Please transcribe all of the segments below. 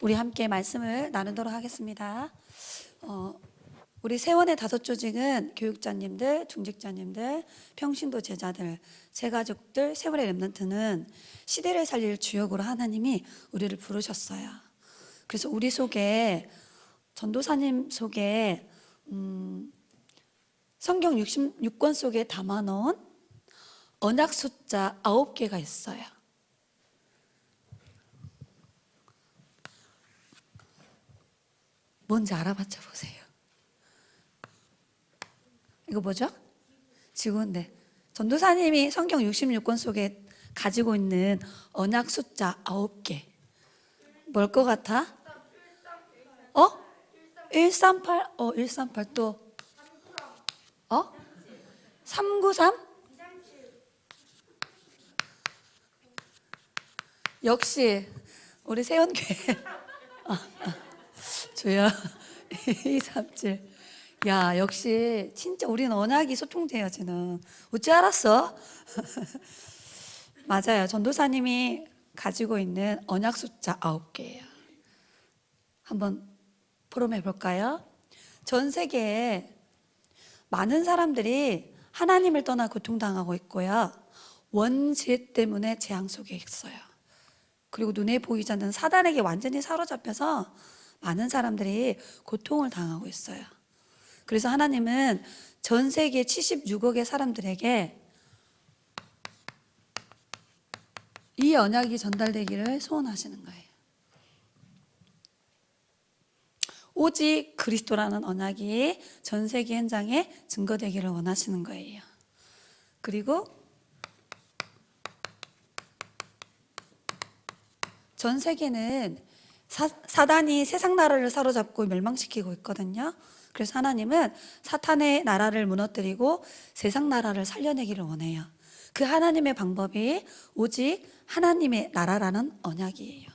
우리 함께 말씀을 나누도록 하겠습니다. 우리 세원의 다섯 조직은 교육자님들, 중직자님들, 평신도 제자들, 새가족들, 세월의 렘넌트는 시대를 살릴 주역으로 하나님이 우리를 부르셨어요. 그래서 우리 속에 전도사님 속에 성경 66권 속에 담아놓은 언약 숫자 9개가 있어요. 뭔지 알아맞혀 보세요. 이거 뭐죠? 지구인데 전도사님이 성경 66권 속에 가지고 있는 언약 숫자 9개 뭘 것 같아? 138? 138 또 393? 역시 우리 세원교회 조야 237. 야, 역시 진짜 우리는 언약이 소통돼요. 쟤는 어찌 알았어? 맞아요. 전도사님이 가지고 있는 언약 숫자 9개예요. 한번 포럼해 볼까요? 전 세계에 많은 사람들이 하나님을 떠나 고통당하고 있고요. 원죄 때문에 재앙 속에 있어요. 그리고 눈에 보이지 않는 사단에게 완전히 사로잡혀서 많은 사람들이 고통을 당하고 있어요. 그래서 하나님은 전 세계 76억의 사람들에게 이 언약이 전달되기를 소원하시는 거예요. 오직 그리스도라는 언약이 전 세계 현장에 증거되기를 원하시는 거예요. 그리고 전 세계는 사단이 세상 나라를 사로잡고 멸망시키고 있거든요. 그래서 하나님은 사탄의 나라를 무너뜨리고 세상 나라를 살려내기를 원해요. 그 하나님의 방법이 오직 하나님의 나라라는 언약이에요.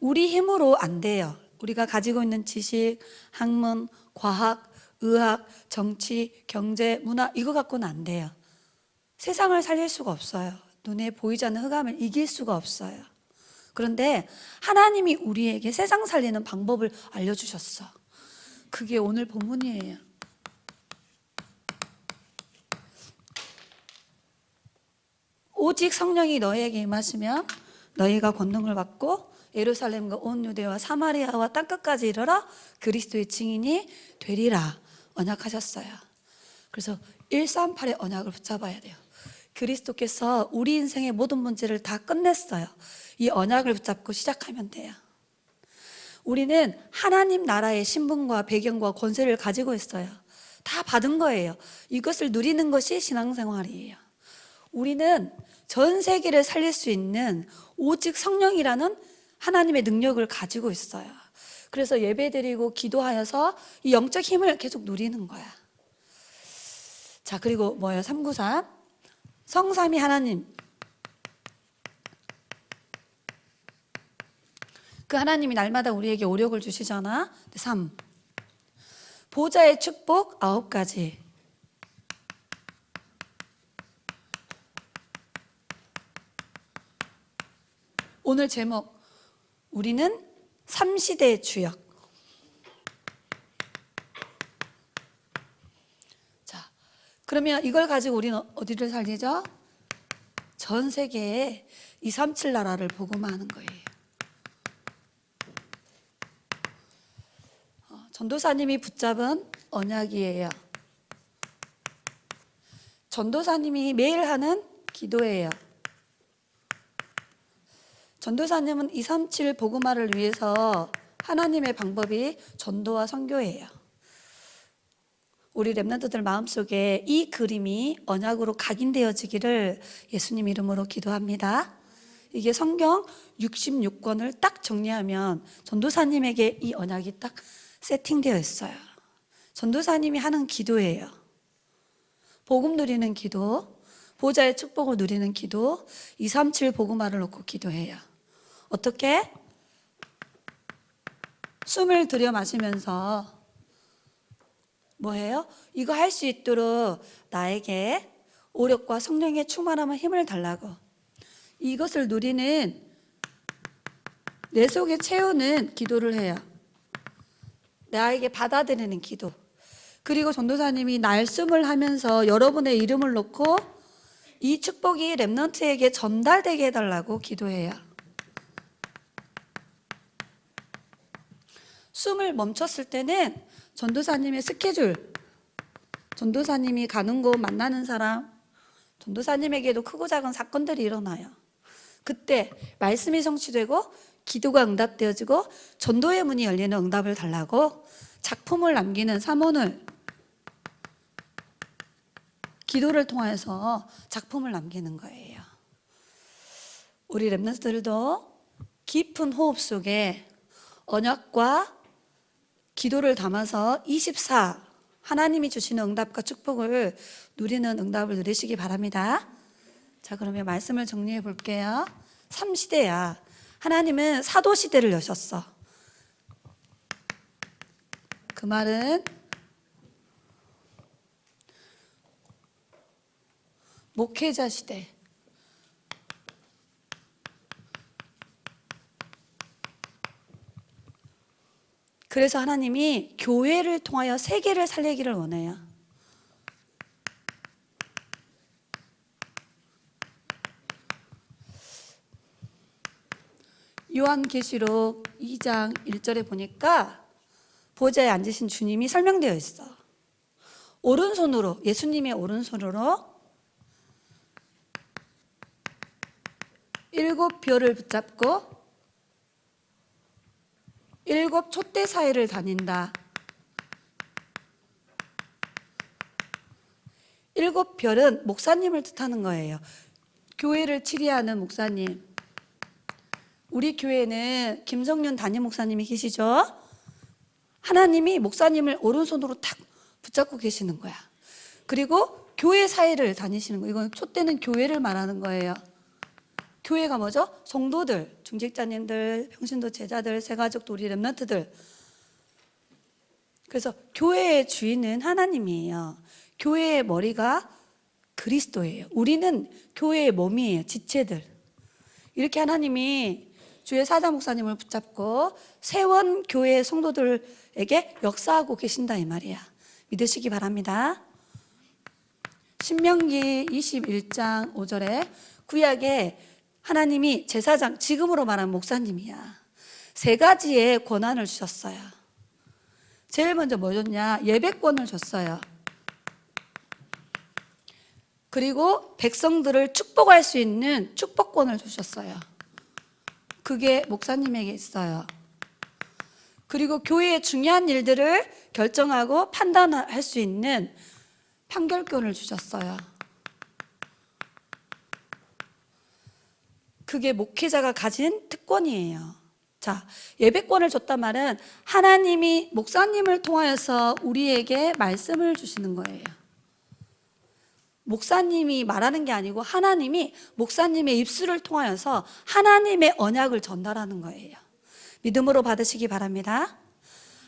우리 힘으로 안 돼요. 우리가 가지고 있는 지식, 학문, 과학, 의학, 정치, 경제, 문화 이거 갖고는 안 돼요. 세상을 살릴 수가 없어요. 눈에 보이지 않는 흑암을 이길 수가 없어요. 그런데 하나님이 우리에게 세상 살리는 방법을 알려주셨어. 그게 오늘 본문이에요. 오직 성령이 너희에게 임하시면 너희가 권능을 받고 예루살렘과 온 유대와 사마리아와 땅끝까지 이르러 그리스도의 증인이 되리라 언약하셨어요. 그래서 138의 언약을 붙잡아야 돼요. 그리스도께서 우리 인생의 모든 문제를 다 끝냈어요. 이 언약을 붙잡고 시작하면 돼요. 우리는 하나님 나라의 신분과 배경과 권세를 가지고 있어요. 다 받은 거예요. 이것을 누리는 것이 신앙생활이에요. 우리는 전 세계를 살릴 수 있는 오직 성령이라는 하나님의 능력을 가지고 있어요. 그래서 예배드리고 기도하여서 이 영적 힘을 계속 누리는 거야. 자, 그리고 뭐예요? 393 성삼위 하나님, 그 하나님이 날마다 우리에게 오력을 주시잖아. 3 보좌의 축복 9가지. 오늘 제목 우리는 3시대의 주역. 자, 그러면 이걸 가지고 우리는 어디를 살리죠? 전 세계에 237 나라를 복음화하는 거예요. 전도사님이 붙잡은 언약이에요. 전도사님이 매일 하는 기도예요. 전도사님은 237 복음화를 위해서 하나님의 방법이 전도와 선교예요. 우리 렘넌트들 마음속에 이 그림이 언약으로 각인되어지기를 예수님 이름으로 기도합니다. 이게 성경 66권을 딱 정리하면 전도사님에게 이 언약이 딱 세팅되어 있어요. 전도사님이 하는 기도예요. 복음 누리는 기도, 보좌의 축복을 누리는 기도, 237 복음화를 놓고 기도해요. 어떻게? 숨을 들여 마시면서 뭐해요? 이거 할 수 있도록 나에게 오력과 성령의 충만함과 힘을 달라고. 이것을 누리는 내 속에 채우는 기도를 해요. 나에게 받아들이는 기도. 그리고 전도사님이 날숨을 하면서 여러분의 이름을 놓고 이 축복이 렘넌트에게 전달되게 해달라고 기도해요. 숨을 멈췄을 때는 전도사님의 스케줄, 전도사님이 가는 곳, 만나는 사람, 전도사님에게도 크고 작은 사건들이 일어나요. 그때 말씀이 성취되고 기도가 응답되어지고 전도의 문이 열리는 응답을 달라고 작품을 남기는 사모를, 기도를 통해서 작품을 남기는 거예요. 우리 렘넌트들도 깊은 호흡 속에 언약과 기도를 담아서 24 하나님이 주시는 응답과 축복을 누리는 응답을 누리시기 바랍니다. 자, 그러면 말씀을 정리해 볼게요. 3시대야. 하나님은 사도 시대를 여셨어. 그 말은 목회자 시대. 그래서 하나님이 교회를 통하여 세계를 살리기를 원해요. 요한계시록 2장 1절에 보니까 보좌에 앉으신 주님이 설명되어 있어. 오른손으로, 예수님의 오른손으로 7 별을 붙잡고 7 촛대 사이를 다닌다. 7 별은 목사님을 뜻하는 거예요. 교회를 치리하는 목사님. 우리 교회는 김성윤 담임 목사님이 계시죠? 하나님이 목사님을 오른손으로 탁 붙잡고 계시는 거야. 그리고 교회 사이를 다니시는 거예요. 이건 촛대는 교회를 말하는 거예요. 교회가 뭐죠? 성도들, 중직자님들, 평신도 제자들, 새가족, 우리 렘넌트들. 그래서 교회의 주인은 하나님이에요. 교회의 머리가 그리스도예요. 우리는 교회의 몸이에요. 지체들. 이렇게 하나님이 주의 사자 목사님을 붙잡고 세원 교회 성도들에게 역사하고 계신다 이 말이야. 믿으시기 바랍니다. 신명기 21장 5절에 구약에 하나님이 제사장, 지금으로 말하는 목사님이야. 3가지의 권한을 주셨어요. 제일 먼저 뭐 줬냐? 예배권을 줬어요. 그리고 백성들을 축복할 수 있는 축복권을 주셨어요. 그게 목사님에게 있어요. 그리고 교회의 중요한 일들을 결정하고 판단할 수 있는 판결권을 주셨어요. 그게 목회자가 가진 특권이에요. 자, 예배권을 줬단 말은 하나님이 목사님을 통하여서 우리에게 말씀을 주시는 거예요. 목사님이 말하는 게 아니고 하나님이 목사님의 입술을 통하여서 하나님의 언약을 전달하는 거예요. 믿음으로 받으시기 바랍니다.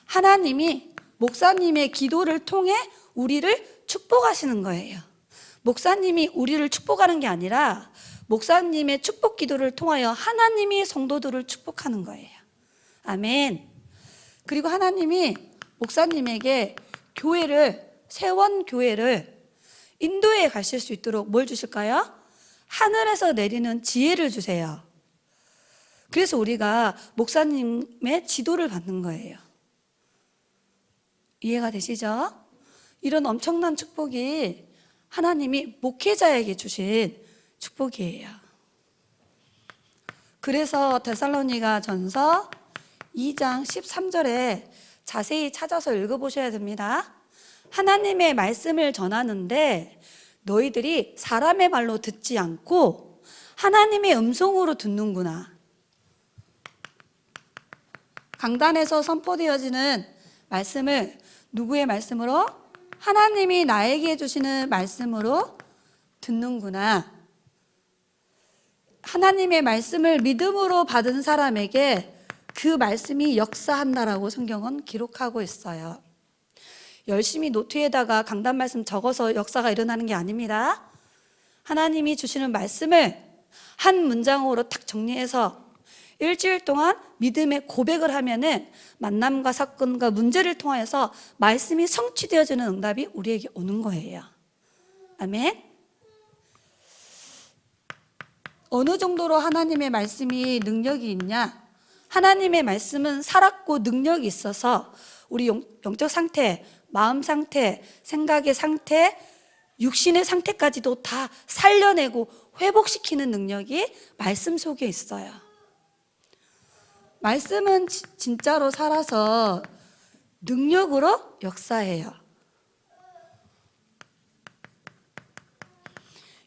하나님이 목사님의 기도를 통해 우리를 축복하시는 거예요. 목사님이 우리를 축복하는 게 아니라 목사님의 축복 기도를 통하여 하나님이 성도들을 축복하는 거예요. 아멘. 그리고 하나님이 목사님에게 교회를, 세원교회를 인도에 가실 수 있도록 뭘 주실까요? 하늘에서 내리는 지혜를 주세요. 그래서 우리가 목사님의 지도를 받는 거예요. 이해가 되시죠? 이런 엄청난 축복이 하나님이 목회자에게 주신 축복이에요. 그래서 데살로니가 전서 2장 13절에 자세히 찾아서 읽어보셔야 됩니다. 하나님의 말씀을 전하는데 너희들이 사람의 말로 듣지 않고 하나님의 음성으로 듣는구나. 강단에서 선포되어지는 말씀을 누구의 말씀으로? 하나님이 나에게 주시는 말씀으로 듣는구나. 하나님의 말씀을 믿음으로 받은 사람에게 그 말씀이 역사한다라고 성경은 기록하고 있어요. 열심히 노트에다가 강단 말씀 적어서 역사가 일어나는 게 아닙니다. 하나님이 주시는 말씀을 한 문장으로 딱 정리해서 일주일 동안 믿음의 고백을 하면은 만남과 사건과 문제를 통하여서 말씀이 성취되어지는 응답이 우리에게 오는 거예요. 아멘. 어느 정도로 하나님의 말씀이 능력이 있냐? 하나님의 말씀은 살았고 능력이 있어서 우리 영적 상태, 마음 상태, 생각의 상태, 육신의 상태까지도 다 살려내고 회복시키는 능력이 말씀 속에 있어요. 말씀은 진짜로 살아서 능력으로 역사해요.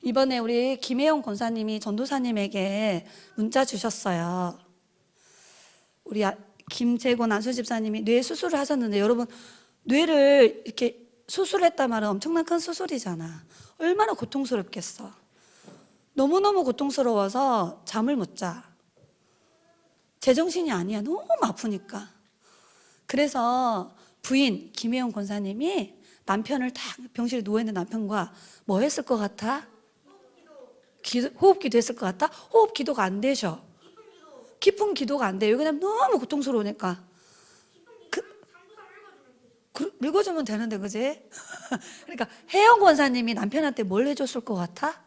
이번에 우리 김혜영 권사님이 전도사님에게 문자 주셨어요. 우리 김재곤 안수 집사님이 뇌 수술을 하셨는데, 여러분 뇌를 이렇게 수술했단 말은 엄청난 큰 수술이잖아. 얼마나 고통스럽겠어. 너무너무 고통스러워서 잠을 못 자. 제정신이 아니야. 너무 아프니까. 그래서 부인 김혜영 권사님이 남편을 딱 병실에 누워있는 남편과 뭐 했을 것 같아? 호흡기도 했을 것 같아? 호흡기도가 안 되셔. 깊은 기도가 안 돼요. 왜냐면 너무 고통스러우니까. 읽어주면 되는데, 그지? 그러니까 혜영 권사님이 남편한테 뭘 해줬을 것 같아?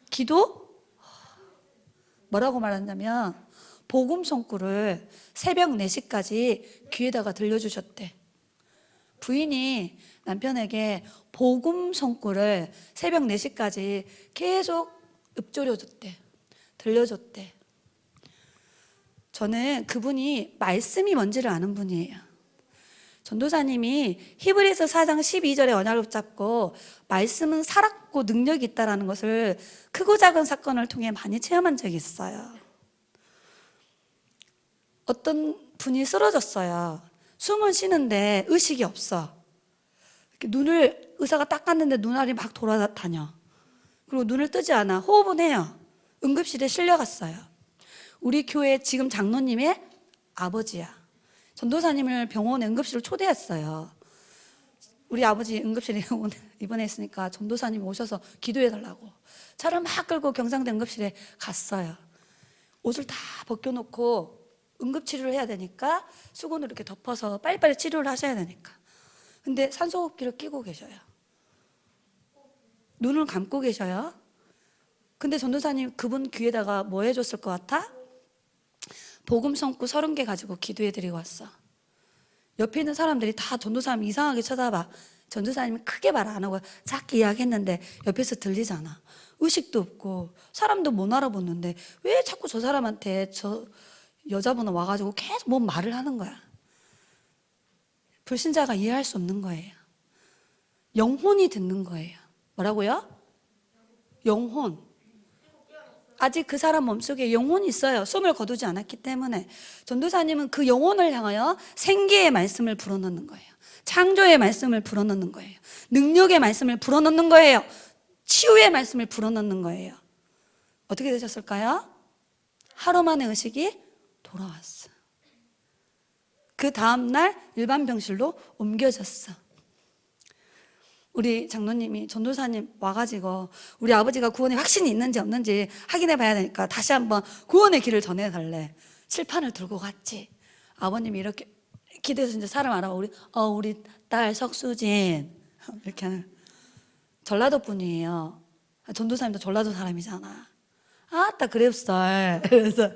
기도? 뭐라고 말하냐면 복음 son구를 새벽 4시까지 귀에다가 들려주셨대. 부인이 남편에게 복음 son구를 새벽 4시까지 계속 읊조려줬대. 들려줬대. 저는 그분이 말씀이 뭔지를 아는 분이에요. 전도사님이 히브리서 4장 12절의 언약을 붙잡고 말씀은 살았고 능력이 있다는 것을 크고 작은 사건을 통해 많이 체험한 적이 있어요. 어떤 분이 쓰러졌어요. 숨은 쉬는데 의식이 없어. 눈을 의사가 닦았는데 눈알이 막 돌아다녀. 그리고 눈을 뜨지 않아. 호흡은 해요. 응급실에 실려갔어요. 우리 교회 지금 장로님의 아버지야. 전도사님을 병원에 응급실로 초대했어요. 우리 아버지 응급실에 입원했으니까 전도사님이 오셔서 기도해달라고 차를 막 끌고 경상대 응급실에 갔어요. 옷을 다 벗겨놓고 응급치료를 해야 되니까 수건으로 이렇게 덮어서 빨리빨리 치료를 하셔야 되니까. 근데 산소호흡기를 끼고 계셔요. 눈을 감고 계셔요. 근데 전도사님 그분 귀에다가 뭐 해줬을 것 같아? 복음 son구 30개 가지고 기도해드리고 왔어. 옆에 있는 사람들이 다 전도사님 이상하게 쳐다봐. 전도사님이 크게 말 안 하고 작게 이야기했는데 옆에서 들리잖아. 의식도 없고 사람도 못 알아보는데 왜 자꾸 저 사람한테 저 여자분은 와가지고 계속 뭔 말을 하는 거야. 불신자가 이해할 수 없는 거예요. 영혼이 듣는 거예요. 뭐라고요? 영혼. 아직 그 사람 몸속에 영혼이 있어요. 숨을 거두지 않았기 때문에. 전도사님은 그 영혼을 향하여 생기의 말씀을 불어넣는 거예요. 창조의 말씀을 불어넣는 거예요. 능력의 말씀을 불어넣는 거예요. 치유의 말씀을 불어넣는 거예요. 어떻게 되셨을까요? 하루 만에 의식이 돌아왔어. 그 다음날 일반 병실로 옮겨졌어. 우리 장로님이 전도사님 와가지고 우리 아버지가 구원에 확신이 있는지 없는지 확인해 봐야 되니까 다시 한번 구원의 길을 전해달래. 칠판을 들고 갔지. 아버님이 이렇게 기도해서 이제 사람 알아봐. 우리 딸 석수진 이렇게 하는. 전라도 분이에요. 전도사님도 전라도 사람이잖아. 아따 그랩살. 그래서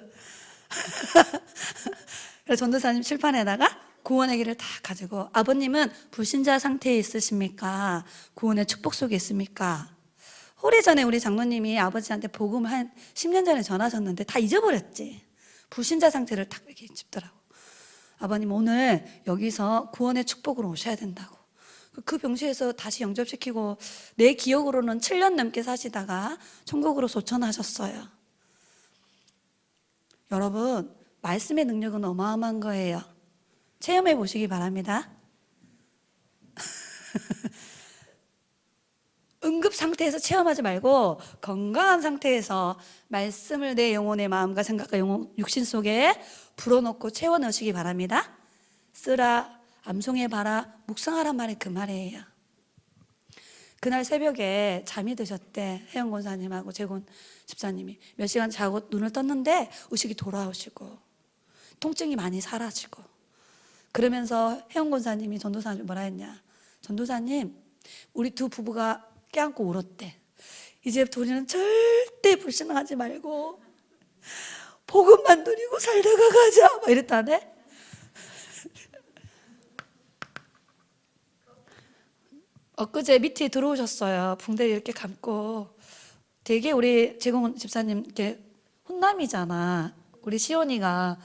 전도사님 칠판에다가 구원의 길을 다 가지고, 아버님은 불신자 상태에 있으십니까? 구원의 축복 속에 있습니까? 오래전에 우리 장로님이 아버지한테 복음을 한 10년 전에 전하셨는데 다 잊어버렸지. 불신자 상태를 딱 이렇게 짚더라고. 아버님 오늘 여기서 구원의 축복으로 오셔야 된다고. 그 병실에서 다시 영접시키고 내 기억으로는 7년 넘게 사시다가 천국으로 소천하셨어요. 여러분, 말씀의 능력은 어마어마한 거예요. 체험해 보시기 바랍니다. 응급 상태에서 체험하지 말고 건강한 상태에서 말씀을 내 영혼의 마음과 생각과 육신 속에 불어넣고 채워넣으시기 바랍니다. 쓰라, 암송해봐라, 묵상하란 말이 그 말이에요. 그날 새벽에 잠이 드셨대. 혜영 권사님하고 재곤 집사님이 몇 시간 자고 눈을 떴는데 의식이 돌아오시고 통증이 많이 사라지고, 그러면서 혜영 권사님이 전도사님 뭐라 했냐, 전도사님 우리 두 부부가 껴안고 울었대. 이제부터 우리는 절대 불신하지 말고 복음만 누리고 살다가 가자 막 이랬다네. 엊그제 밑에 들어오셨어요. 붕대를 이렇게 감고. 되게 우리 재공 집사님 이렇게 훈남이잖아. 우리 시온이가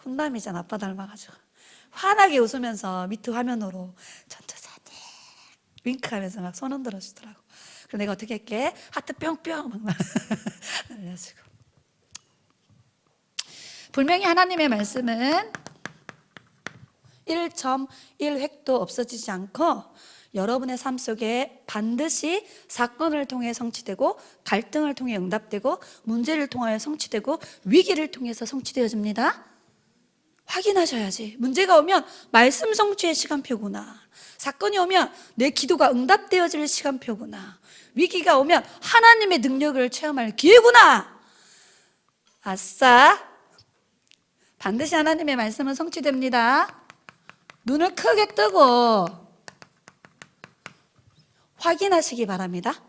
훈남이잖아. 아빠 닮아가지고 환하게 웃으면서 밑에 화면으로 전도사님 윙크하면서 막 손 흔들어 주더라고. 그래서 내가 어떻게 할게? 하트 뿅뿅 막 날려주고. 분명히 하나님의 말씀은 1.1획도 없어지지 않고 여러분의 삶 속에 반드시 사건을 통해 성취되고, 갈등을 통해 응답되고, 문제를 통하여 성취되고, 위기를 통해서 성취되어집니다. 확인하셔야지. 문제가 오면 말씀 성취의 시간표구나. 사건이 오면 내 기도가 응답되어질 시간표구나. 위기가 오면 하나님의 능력을 체험할 기회구나. 아싸! 반드시 하나님의 말씀은 성취됩니다. 눈을 크게 뜨고 확인하시기 바랍니다.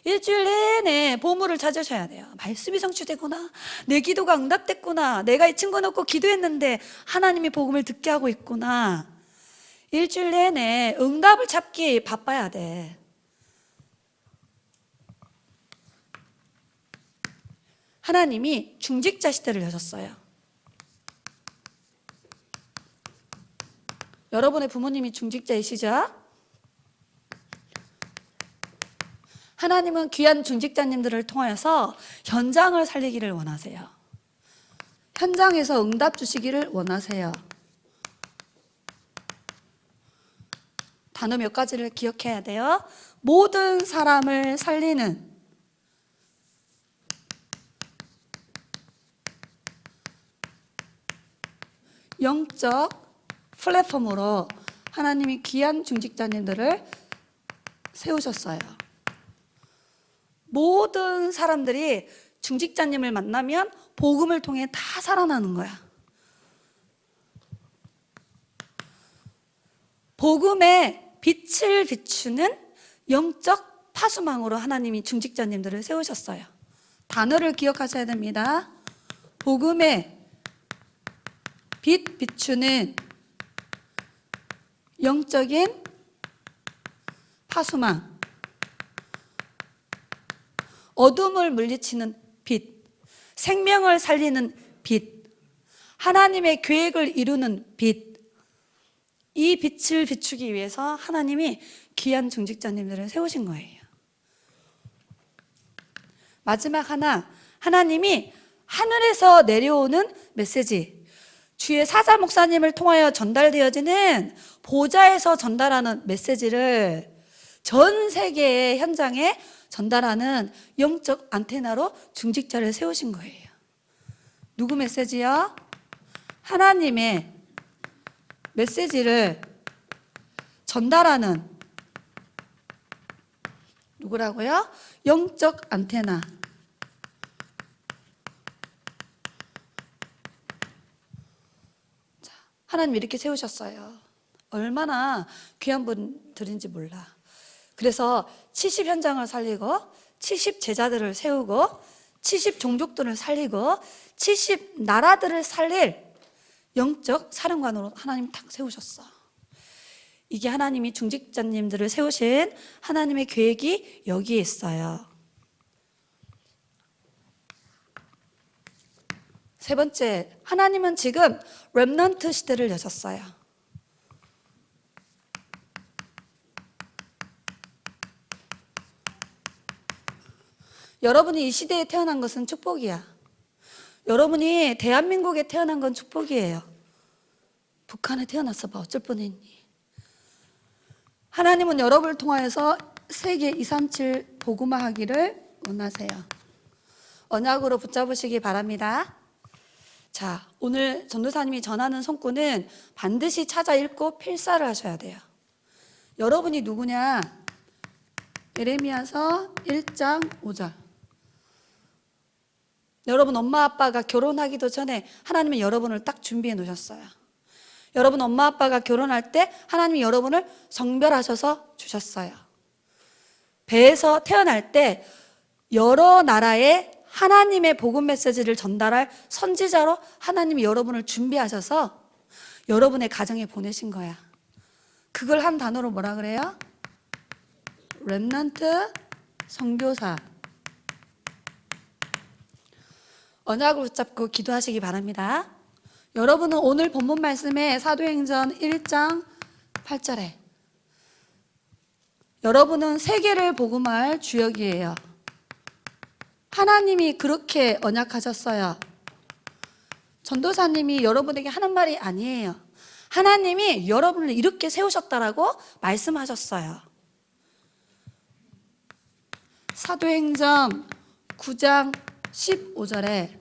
일주일 내내 보물을 찾으셔야 돼요. 말씀이 성취되구나. 내 기도가 응답됐구나. 내가 이 친구 놓고 기도했는데 하나님이 복음을 듣게 하고 있구나. 일주일 내내 응답을 찾기 바빠야 돼. 하나님이 중직자 시대를 여셨어요. 여러분의 부모님이 중직자이시죠? 하나님은 귀한 중직자님들을 통하여서 현장을 살리기를 원하세요. 현장에서 응답 주시기를 원하세요. 단어 몇 가지를 기억해야 돼요. 모든 사람을 살리는 영적 플랫폼으로 하나님이 귀한 중직자님들을 세우셨어요. 모든 사람들이 중직자님을 만나면 복음을 통해 다 살아나는 거야. 복음의 빛을 비추는 영적 파수망으로 하나님이 중직자님들을 세우셨어요. 단어를 기억하셔야 됩니다. 복음의 빛 비추는 영적인 파수망, 어둠을 물리치는 빛, 생명을 살리는 빛, 하나님의 계획을 이루는 빛. 이 빛을 비추기 위해서 하나님이 귀한 중직자님들을 세우신 거예요. 마지막 하나, 하나님이 하늘에서 내려오는 메시지, 주의 사자 목사님을 통하여 전달되어지는 보좌에서 전달하는 메시지를 전 세계의 현장에 전달하는 영적 안테나로 중직자를 세우신 거예요. 누구 메시지요? 하나님의 메시지를 전달하는 누구라고요? 영적 안테나. 자, 하나님 이렇게 세우셨어요. 얼마나 귀한 분들인지 몰라. 그래서 70 현장을 살리고 70 제자들을 세우고 70 종족들을 살리고 70 나라들을 살릴 영적 사령관으로 하나님 탁 세우셨어. 이게 하나님이 중직자님들을 세우신 하나님의 계획이 여기에 있어요. 세 번째, 하나님은 지금 렘넌트 시대를 여셨어요. 여러분이 이 시대에 태어난 것은 축복이야. 여러분이 대한민국에 태어난 건 축복이에요. 북한에 태어났어 봐. 어쩔 뻔했니? 하나님은 여러분을 통하여서 세계 237 복음화하기를 원하세요. 언약으로 붙잡으시기 바랍니다. 자, 오늘 전도사님이 전하는 성구는 반드시 찾아 읽고 필사를 하셔야 돼요. 여러분이 누구냐? 예레미야서 1장 5절. 여러분 엄마 아빠가 결혼하기도 전에 하나님은 여러분을 딱 준비해 놓으셨어요. 여러분 엄마 아빠가 결혼할 때 하나님이 여러분을 성별하셔서 주셨어요. 배에서 태어날 때 여러 나라에 하나님의 복음 메시지를 전달할 선지자로 하나님이 여러분을 준비하셔서 여러분의 가정에 보내신 거야. 그걸 한 단어로 뭐라 그래요? 렘넌트 선교사. 언약을 붙잡고 기도하시기 바랍니다. 여러분은 오늘 본문 말씀에 사도행전 1장 8절에 여러분은 세계를 복음할 주역이에요. 하나님이 그렇게 언약하셨어요. 전도사님이 여러분에게 하는 말이 아니에요. 하나님이 여러분을 이렇게 세우셨다라고 말씀하셨어요. 사도행전 9장 15절에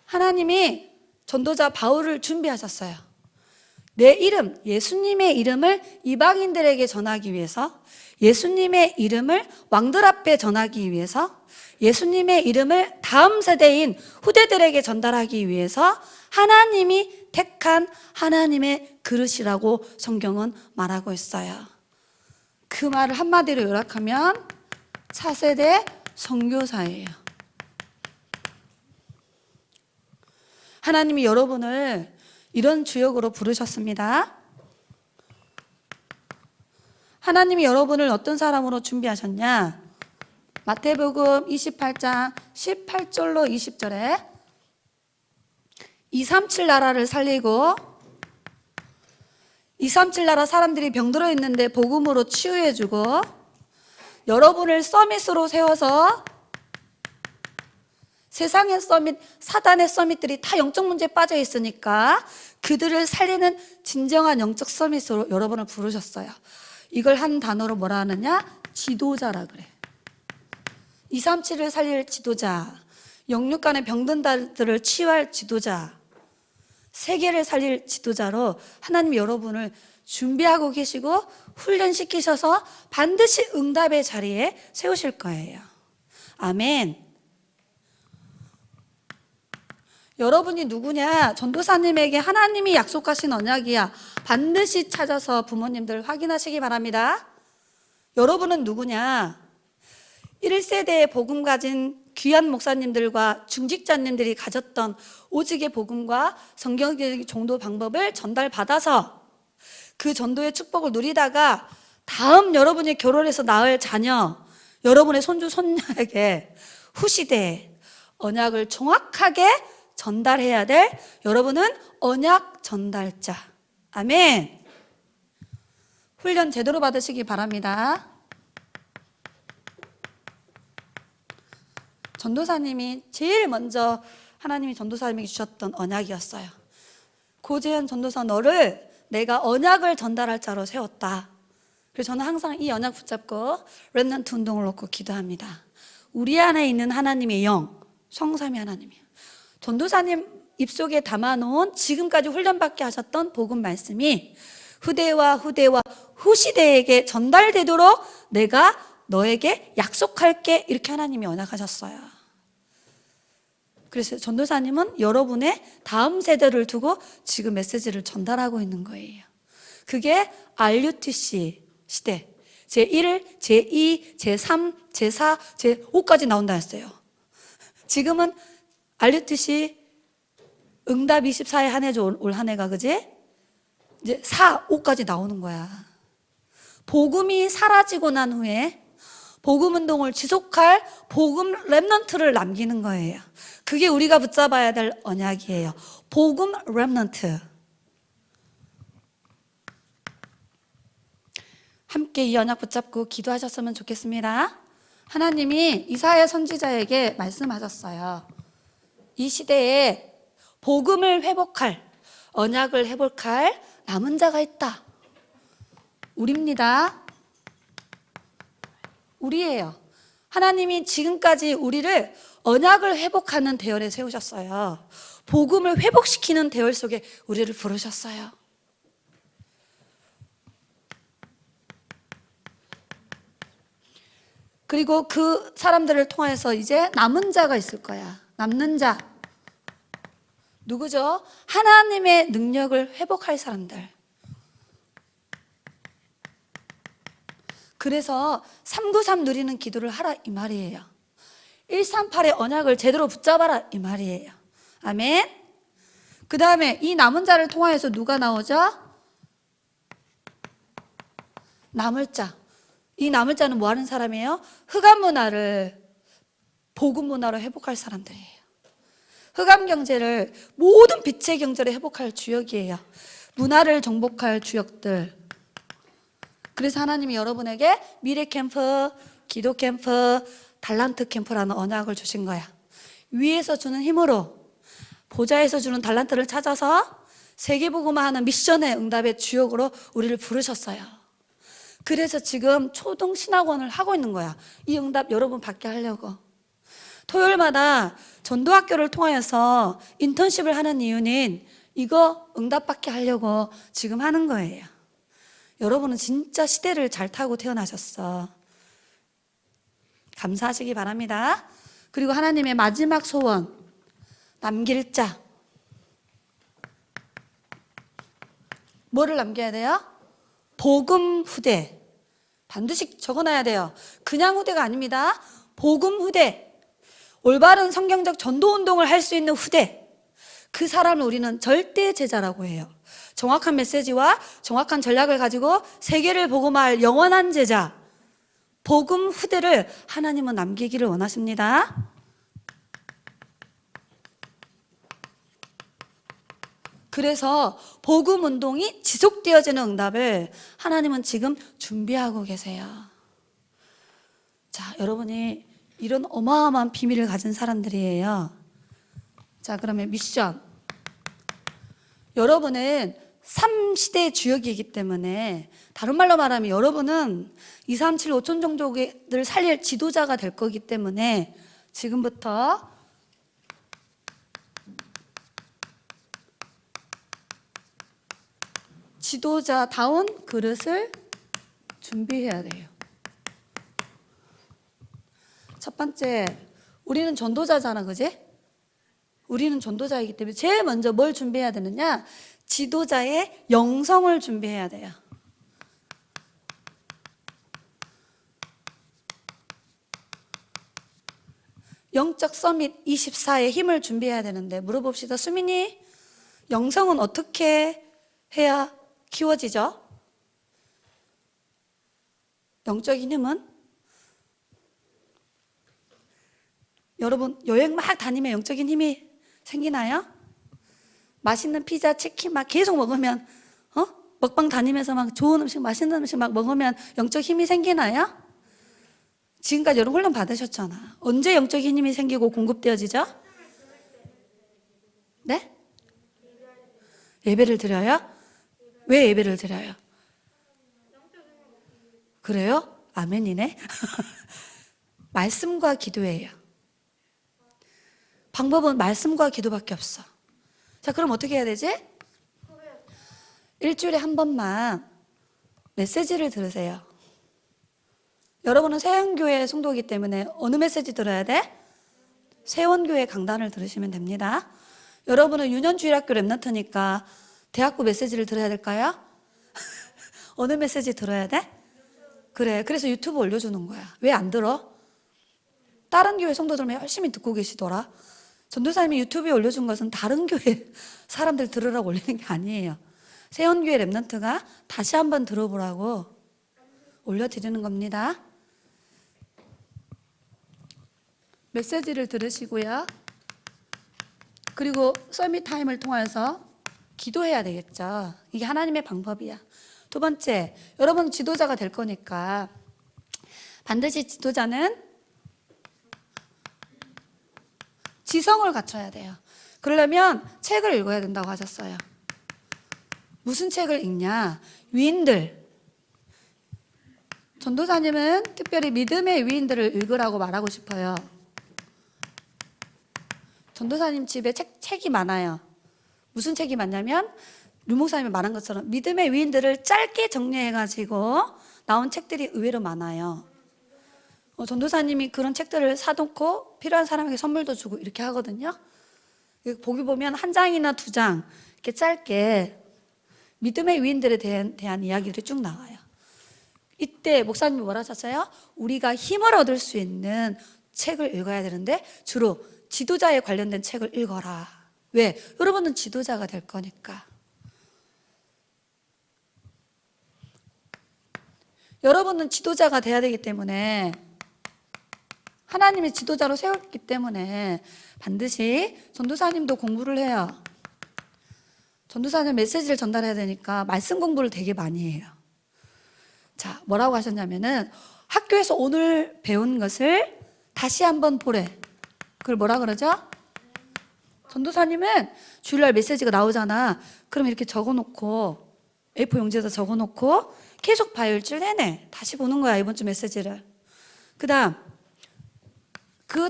하나님이 전도자 바울을 준비하셨어요. 내 이름, 예수님의 이름을 이방인들에게 전하기 위해서, 예수님의 이름을 왕들 앞에 전하기 위해서, 예수님의 이름을 다음 세대인 후대들에게 전달하기 위해서 하나님이 택한 하나님의 그릇이라고 성경은 말하고 있어요. 그 말을 한마디로 요약하면 차세대 선교사예요. 하나님이 여러분을 이런 주역으로 부르셨습니다. 하나님이 여러분을 어떤 사람으로 준비하셨냐? 마태복음 28장 18절로 20절에 237 나라를 살리고 237 나라 사람들이 병들어 있는데 복음으로 치유해주고 여러분을 서밋으로 세워서 세상의 서밋, 사단의 서밋들이 다 영적 문제에 빠져 있으니까 그들을 살리는 진정한 영적 서밋으로 여러분을 부르셨어요. 이걸 한 단어로 뭐라 하느냐? 지도자라 그래. 237을 살릴 지도자, 영육간에 병든 자들을 치유할 지도자, 세계를 살릴 지도자로 하나님이 여러분을 준비하고 계시고 훈련시키셔서 반드시 응답의 자리에 세우실 거예요. 아멘. 여러분이 누구냐? 전도사님에게 하나님이 약속하신 언약이야. 반드시 찾아서 부모님들 확인하시기 바랍니다. 여러분은 누구냐? 1세대의 복음 가진 귀한 목사님들과 중직자님들이 가졌던 오직의 복음과 성경적인 전도 방법을 전달받아서 그 전도의 축복을 누리다가 다음 여러분이 결혼해서 낳을 자녀, 여러분의 손주, 손녀에게 후시대에 언약을 정확하게 전달해야 될 여러분은 언약 전달자. 아멘. 훈련 제대로 받으시기 바랍니다. 전도사님이 제일 먼저 하나님이 전도사님에게 주셨던 언약이었어요. 고재현 전도사 너를 내가 언약을 전달할 자로 세웠다. 그래서 저는 항상 이 언약 붙잡고 렘넌트 운동을 놓고 기도합니다. 우리 안에 있는 하나님의 영, 성삼위 하나님이에요. 전도사님 입속에 담아놓은 지금까지 훈련받게 하셨던 복음 말씀이 후대와 후시대에게 전달되도록 내가 너에게 약속할게, 이렇게 하나님이 언약하셨어요. 그래서 전도사님은 여러분의 다음 세대를 두고 지금 메시지를 전달하고 있는 거예요. 그게 RUTC 시대 제1, 제2, 제3, 제4, 제5까지 나온다 했어요. 지금은 RUTC 응답 24에 한해죠. 올 한 해가, 그지? 이제 4, 5까지 나오는 거야. 복음이 사라지고 난 후에 복음 운동을 지속할 복음 렘넌트를 남기는 거예요. 그게 우리가 붙잡아야 될 언약이에요. 복음 렘넌트. 함께 이 언약 붙잡고 기도하셨으면 좋겠습니다. 하나님이 이사야 선지자에게 말씀하셨어요. 이 시대에 복음을 회복할, 언약을 회복할 남은 자가 있다. 우리입니다. 우리예요. 하나님이 지금까지 우리를 언약을 회복하는 대열에 세우셨어요. 복음을 회복시키는 대열 속에 우리를 부르셨어요. 그리고 그 사람들을 통해서 이제 남은 자가 있을 거야. 남는 자. 누구죠? 하나님의 능력을 회복할 사람들. 그래서 393 누리는 기도를 하라 이 말이에요. 138의 언약을 제대로 붙잡아라 이 말이에요. 아멘. 그 다음에 이 남은 자를 통하여서 누가 나오죠? 남을 자. 이 남을 자는 뭐 하는 사람이에요? 흑암 문화를 복음 문화로 회복할 사람들이에요. 흑암 경제를 모든 빛의 경제를 회복할 주역이에요. 문화를 정복할 주역들. 그래서 하나님이 여러분에게 미래 캠프, 기도 캠프, 달란트 캠프라는 언약을 주신 거야. 위에서 주는 힘으로 보좌에서 주는 달란트를 찾아서 세계복음화하는 미션의 응답의 주역으로 우리를 부르셨어요. 그래서 지금 초등 신학원을 하고 있는 거야. 이 응답 여러분 받게 하려고. 토요일마다 전도학교를 통하여서 인턴십을 하는 이유는 이거 응답 받게 하려고 지금 하는 거예요. 여러분은 진짜 시대를 잘 타고 태어나셨어. 감사하시기 바랍니다. 그리고 하나님의 마지막 소원, 남길 자. 뭐를 남겨야 돼요? 복음 후대. 반드시 적어놔야 돼요. 그냥 후대가 아닙니다. 복음 후대. 올바른 성경적 전도운동을 할 수 있는 후대. 그 사람을 우리는 절대 제자라고 해요. 정확한 메시지와 정확한 전략을 가지고 세계를 복음할 영원한 제자, 복음 후대를 하나님은 남기기를 원하십니다. 그래서 복음 운동이 지속되어지는 응답을 하나님은 지금 준비하고 계세요. 자, 여러분이 이런 어마어마한 비밀을 가진 사람들이에요. 자, 그러면 미션. 여러분은 3시대의 주역이기 때문에, 다른 말로 말하면 여러분은 2, 3, 7, 5천 종족을 살릴 지도자가 될 거기 때문에 지금부터 지도자다운 그릇을 준비해야 돼요. 첫 번째, 우리는 전도자잖아, 그지? 우리는 전도자이기 때문에 제일 먼저 뭘 준비해야 되느냐? 지도자의 영성을 준비해야 돼요. 영적 서밋 24의 힘을 준비해야 되는데 물어봅시다. 수민이, 영성은 어떻게 해야 키워지죠? 영적인 힘은? 여러분, 여행 막 다니면 영적인 힘이 생기나요? 맛있는 피자, 치킨 막 계속 먹으면, 먹방 다니면서 막 좋은 음식, 맛있는 음식 막 먹으면 영적 힘이 생기나요? 지금까지 여러분 훈련 받으셨잖아. 언제 영적인 힘이 생기고 공급되어지죠? 네? 예배를 드려요? 왜 예배를 드려요? 그래요? 아멘이네. 말씀과 기도예요. 방법은 말씀과 기도밖에 없어. 자, 그럼 어떻게 해야 되지? 일주일에 한 번만 메시지를 들으세요. 여러분은 세원교회 성도이기 때문에 어느 메시지 들어야 돼? 세원교회 강단을 들으시면 됩니다. 여러분은 유년주일학교 랩넌트니까 대학부 메시지를 들어야 될까요? 어느 메시지 들어야 돼? 그래, 그래서 유튜브 올려주는 거야. 왜 안 들어? 다른 교회 성도들만 열심히 듣고 계시더라. 전도사님이 유튜브에 올려준 것은 다른 교회 사람들 들으라고 올리는 게 아니에요. 세원교회 랩넌트가 다시 한번 들어보라고 올려드리는 겁니다. 메시지를 들으시고요. 그리고 서밋 타임을 통해서 기도해야 되겠죠. 이게 하나님의 방법이야. 두 번째, 여러분 지도자가 될 거니까 반드시 지도자는 지성을 갖춰야 돼요. 그러려면 책을 읽어야 된다고 하셨어요. 무슨 책을 읽냐? 위인들. 전도사님은 특별히 믿음의 위인들을 읽으라고 말하고 싶어요. 전도사님 집에 책이 많아요. 무슨 책이 많냐면 류목사님이 말한 것처럼 믿음의 위인들을 짧게 정리해가지고 나온 책들이 의외로 많아요. 전도사님이 그런 책들을 사놓고 필요한 사람에게 선물도 주고 이렇게 하거든요. 보기 보면 한 장이나 두 장 이렇게 짧게 믿음의 위인들에 대한 이야기들이 쭉 나와요. 이때 목사님이 뭐라 하셨어요? 우리가 힘을 얻을 수 있는 책을 읽어야 되는데 주로 지도자에 관련된 책을 읽어라. 왜? 여러분은 지도자가 될 거니까. 여러분은 지도자가 돼야 되기 때문에, 하나님이 지도자로 세웠기 때문에 반드시 전도사님도 공부를 해요. 전도사님 메시지를 전달해야 되니까 말씀 공부를 되게 많이 해요. 자, 뭐라고 하셨냐면은 학교에서 오늘 배운 것을 다시 한번 보래. 그걸 뭐라 그러죠? 전도사님은 주일날 메시지가 나오잖아. 그럼 이렇게 적어놓고 A4 용지에다 적어놓고 계속 봐요. 일주일 내내 다시 보는 거야, 이번 주 메시지를. 그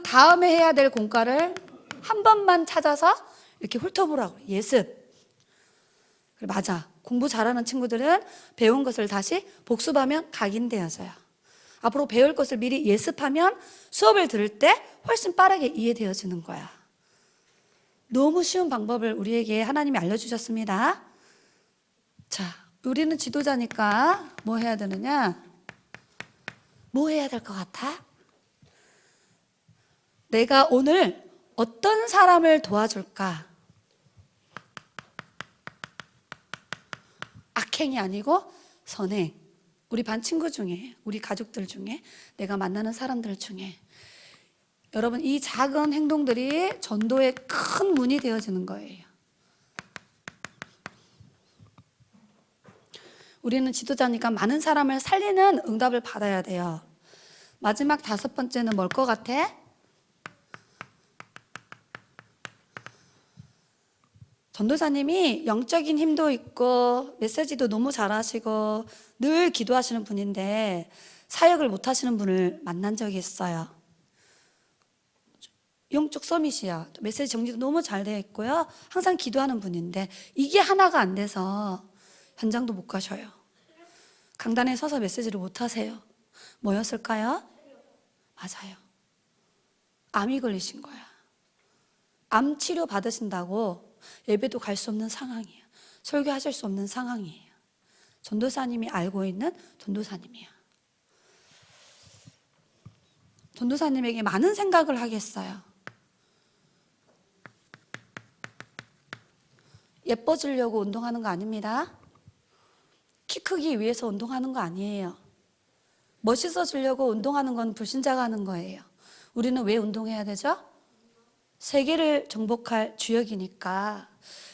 다음에 해야 될 공과를 한 번만 찾아서 이렇게 훑어보라고. 예습. 맞아. 공부 잘하는 친구들은 배운 것을 다시 복습하면 각인되어져요. 앞으로 배울 것을 미리 예습하면 수업을 들을 때 훨씬 빠르게 이해되어지는 거야. 너무 쉬운 방법을 우리에게 하나님이 알려주셨습니다. 자, 우리는 지도자니까 뭐 해야 되느냐? 뭐 해야 될 것 같아? 내가 오늘 어떤 사람을 도와줄까? 악행이 아니고 선행. 우리 반 친구 중에, 우리 가족들 중에, 내가 만나는 사람들 중에, 여러분, 이 작은 행동들이 전도의 큰 문이 되어지는 거예요. 우리는 지도자니까 많은 사람을 살리는 응답을 받아야 돼요. 마지막 5번째는 뭘 것 같아? 전도사님이 영적인 힘도 있고 메시지도 너무 잘하시고 늘 기도하시는 분인데 사역을 못 하시는 분을 만난 적이 있어요. 영적 서밋이야. 메시지 정리도 너무 잘 되어 있고요. 항상 기도하는 분인데 이게 하나가 안 돼서 현장도 못 가셔요. 강단에 서서 메시지를 못 하세요. 뭐였을까요? 맞아요. 암이 걸리신 거야. 암 치료 받으신다고 예배도 갈 수 없는 상황이에요. 설교하실 수 없는 상황이에요. 전도사님이 알고 있는 전도사님이야. 전도사님에게 많은 생각을 하겠어요. 예뻐지려고 운동하는 거 아닙니다. 키 크기 위해서 운동하는 거 아니에요. 멋있어지려고 운동하는 건 불신자가 하는 거예요. 우리는 왜 운동해야 되죠? 세계를 정복할 주역이니까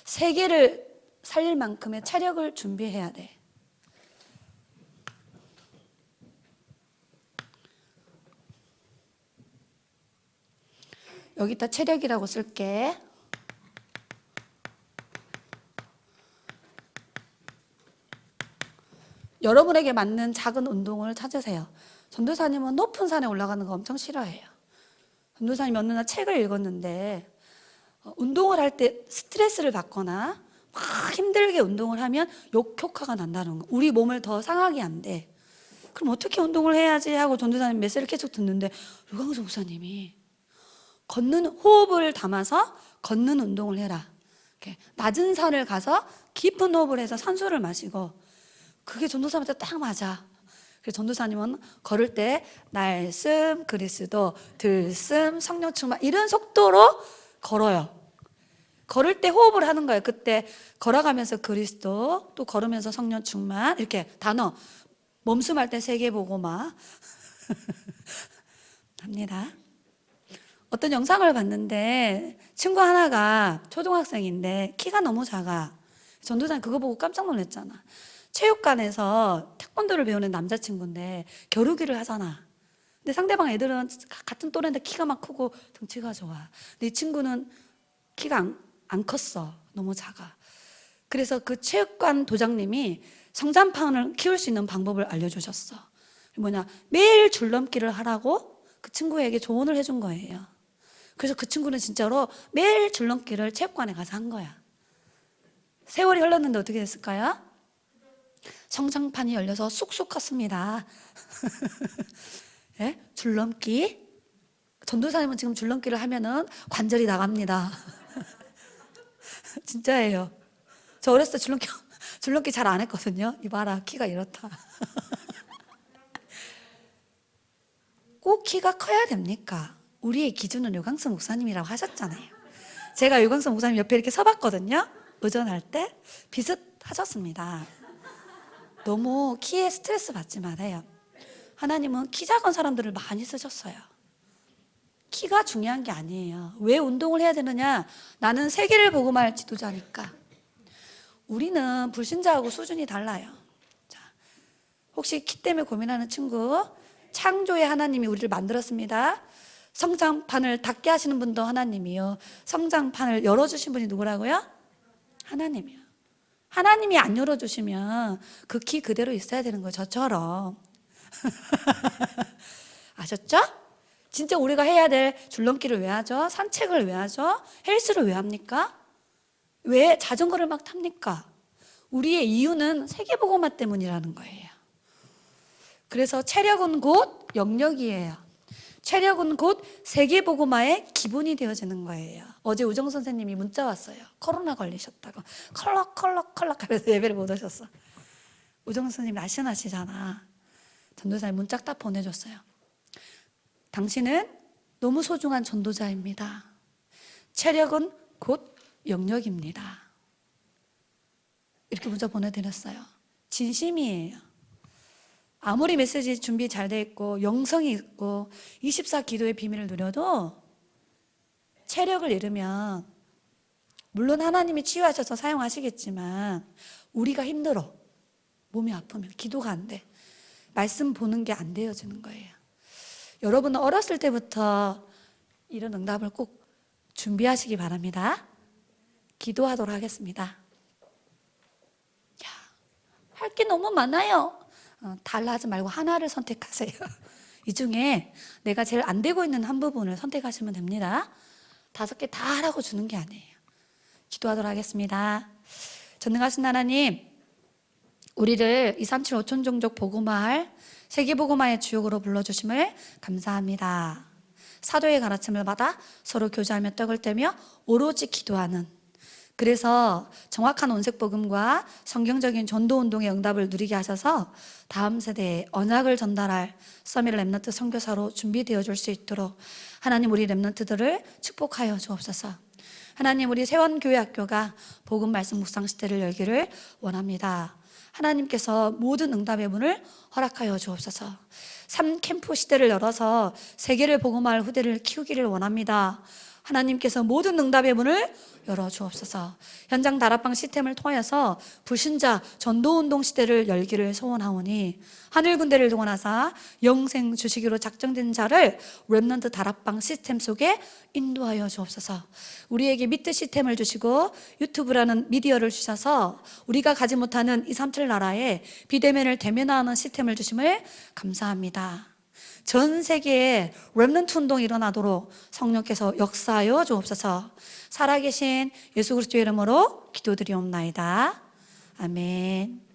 세계를 살릴 만큼의 체력을 준비해야 돼. 여기다 체력이라고 쓸게. 여러분에게 맞는 작은 운동을 찾으세요. 전도사님은 높은 산에 올라가는 거 엄청 싫어해요. 전도사님이 어느 날 책을 읽었는데 운동을 할 때 스트레스를 받거나 막 힘들게 운동을 하면 역효과가 난다는 거. 우리 몸을 더 상하게 한대. 그럼 어떻게 운동을 해야지 하고 전도사님 메시지를 계속 듣는데 류광수 목사님이 걷는 호흡을 담아서 걷는 운동을 해라. 이렇게 낮은 산을 가서 깊은 호흡을 해서 산소를 마시고 그게 전도사님한테 딱 맞아. 그래서 전도사님은 걸을 때 날씀, 그리스도, 들씀, 성령 충만 이런 속도로 걸어요. 걸을 때 호흡을 하는 거예요. 그때 걸어가면서 그리스도, 또 걸으면서 성령 충만 이렇게 단어 몸숨할 때 3개 보고 막 합니다. 어떤 영상을 봤는데 친구 하나가 초등학생인데 키가 너무 작아. 전도사님 그거 보고 깜짝 놀랐잖아. 체육관에서 태권도를 배우는 남자친구인데 겨루기를 하잖아. 근데 상대방 애들은 같은 또래인데 키가 막 크고 덩치가 좋아. 근데 이 친구는 키가 안 컸어. 너무 작아. 그래서 그 체육관 도장님이 성장판을 키울 수 있는 방법을 알려주셨어. 뭐냐, 매일 줄넘기를 하라고 그 친구에게 조언을 해준 거예요. 그래서 그 친구는 진짜로 매일 줄넘기를 체육관에 가서 한 거야. 세월이 흘렀는데 어떻게 됐을까요? 성장판이 열려서 쑥쑥 컸습니다. 예? 줄넘기. 전도사님은 지금 줄넘기를 하면은 관절이 나갑니다. 진짜예요. 저 어렸을 때 줄넘기 잘 안 했거든요. 이봐라, 키가 이렇다. 꼭 키가 커야 됩니까? 우리의 기준은 유광수 목사님이라고 하셨잖아요. 제가 유광수 목사님 옆에 이렇게 서봤거든요. 의전할 때 비슷하셨습니다. 너무 키에 스트레스 받지 말아요. 하나님은 키 작은 사람들을 많이 쓰셨어요. 키가 중요한 게 아니에요. 왜 운동을 해야 되느냐? 나는 세계를 보고말 지도자니까. 우리는 불신자하고 수준이 달라요. 자, 혹시 키 때문에 고민하는 친구, 창조의 하나님이 우리를 만들었습니다. 성장판을 닫게 하시는 분도 하나님이요. 성장판을 열어주신 분이 누구라고요? 하나님이요. 하나님이 안 열어주시면 그 키 그대로 있어야 되는 거예요. 저처럼. 아셨죠? 진짜 우리가 해야 될 줄넘기를 왜 하죠? 산책을 왜 하죠? 헬스를 왜 합니까? 왜 자전거를 막 탑니까? 우리의 이유는 세계복음화 때문이라는 거예요. 그래서 체력은 곧 영역이에요. 체력은 곧 세계복음화의 기본이 되어지는 거예요. 어제 우정 선생님이 문자 왔어요. 코로나 걸리셨다고. 컬럭 하면서 예배를 못 오셨어. 우정 선생님 날씬하시잖아. 전도사님 문자 딱 보내줬어요. 당신은 너무 소중한 전도자입니다. 체력은 곧 영역입니다. 이렇게 문자 보내드렸어요. 진심이에요. 아무리 메시지 준비 잘 돼 있고 영성이 있고 24 기도의 비밀을 누려도 체력을 잃으면 물론 하나님이 치유하셔서 사용하시겠지만 우리가 힘들어. 몸이 아프면 기도가 안 돼. 말씀 보는 게 안 되어지는 거예요. 여러분은 어렸을 때부터 이런 응답을 꼭 준비하시기 바랍니다. 기도하도록 하겠습니다. 할 게 너무 많아요. 달라 하지 말고 하나를 선택하세요. 이 중에 내가 제일 안 되고 있는 한 부분을 선택하시면 됩니다. 5개 다 하라고 주는 게 아니에요. 기도하도록 하겠습니다. 전능하신 하나님, 우리를 237 5천 종족 복음화할 세계복음화의 주역으로 불러주심을 감사합니다. 사도의 가르침을 받아 서로 교제하며 떡을 떼며 오로지 기도하는, 그래서 정확한 온색복음과 성경적인 전도운동의 응답을 누리게 하셔서 다음 세대에 언약을 전달할 서밋 랩넌트 선교사로 준비되어 줄 수 있도록 하나님, 우리 랩넌트들을 축복하여 주옵소서. 하나님, 우리 세원교회학교가 복음 말씀 묵상 시대를 열기를 원합니다. 하나님께서 모든 응답의 문을 허락하여 주옵소서. 3캠프 시대를 열어서 세계를 복음화할 후대를 키우기를 원합니다. 하나님께서 모든 응답의 문을 열어주옵소서. 현장 다락방 시스템을 통하여서 불신자 전도운동 시대를 열기를 소원하오니 하늘 군대를 동원하사 영생 주시기로 작정된 자를 렘넌트 다락방 시스템 속에 인도하여 주옵소서. 우리에게 미트 시스템을 주시고 유튜브라는 미디어를 주셔서 우리가 가지 못하는 237 나라에 비대면을 대면하는 시스템을 주심을 감사합니다. 전 세계에 렘넌트 운동이 일어나도록 성령께서 역사하여 주옵소서. 살아계신 예수 그리스도의 이름으로 기도드리옵나이다. 아멘.